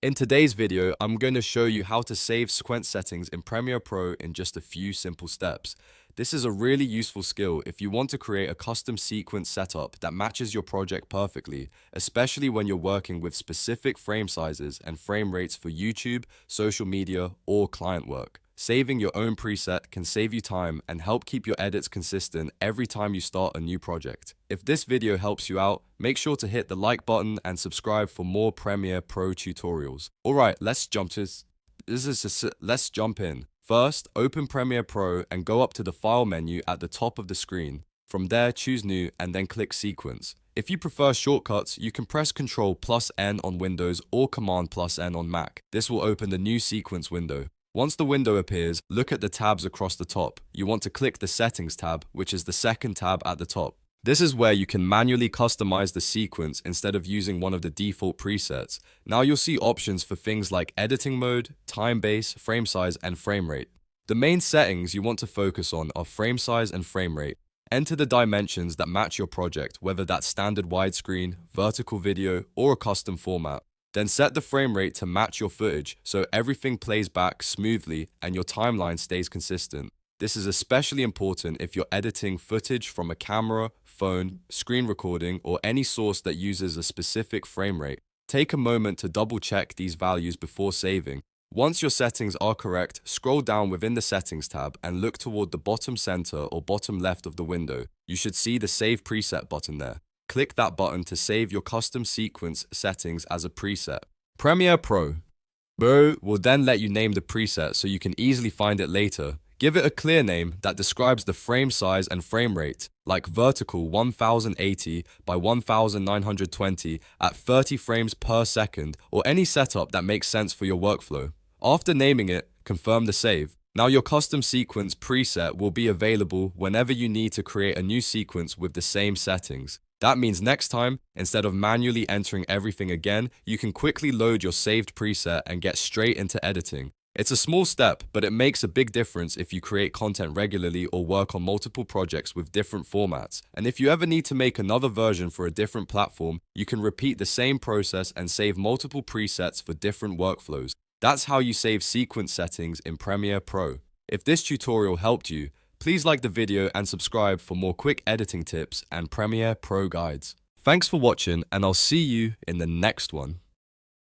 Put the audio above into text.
In today's video, I'm going to show you how to save sequence settings in Premiere Pro in just a few simple steps. This is a really useful skill if you want to create a custom sequence setup that matches your project perfectly, especially when you're working with specific frame sizes and frame rates for YouTube, social media, or client work. Saving your own preset can save you time and help keep your edits consistent every time you start a new project. If this video helps you out, make sure to hit the like button and subscribe for more Premiere Pro tutorials. Alright, let's jump in. First, open Premiere Pro and go up to the File menu at the top of the screen. From there, choose New and then click Sequence. If you prefer shortcuts, you can press Ctrl+N on Windows or Command+N on Mac. This will open the new sequence window. Once the window appears, look at the tabs across the top. You want to click the Settings tab, which is the second tab at the top. This is where you can manually customize the sequence instead of using one of the default presets. Now you'll see options for things like editing mode, time base, frame size, and frame rate. The main settings you want to focus on are frame size and frame rate. Enter the dimensions that match your project, whether that's standard widescreen, vertical video, or a custom format. Then set the frame rate to match your footage so everything plays back smoothly and your timeline stays consistent. This is especially important if you're editing footage from a camera, phone, screen recording, or any source that uses a specific frame rate. Take a moment to double check these values before saving. Once your settings are correct, scroll down within the Settings tab and look toward the bottom center or bottom left of the window. You should see the Save Preset button there. Click that button to save your custom sequence settings as a preset. Premiere Pro will then let you name the preset so you can easily find it later. Give it a clear name that describes the frame size and frame rate, like vertical 1080 by 1920 at 30 frames per second, or any setup that makes sense for your workflow. After naming it, confirm the save. Now your custom sequence preset will be available whenever you need to create a new sequence with the same settings. That means next time, instead of manually entering everything again, you can quickly load your saved preset and get straight into editing. It's a small step, but it makes a big difference if you create content regularly or work on multiple projects with different formats. And if you ever need to make another version for a different platform, you can repeat the same process and save multiple presets for different workflows. That's how you save sequence settings in Premiere Pro. If this tutorial helped you, please like the video and subscribe for more quick editing tips and Premiere Pro guides. Thanks for watching, and I'll see you in the next one.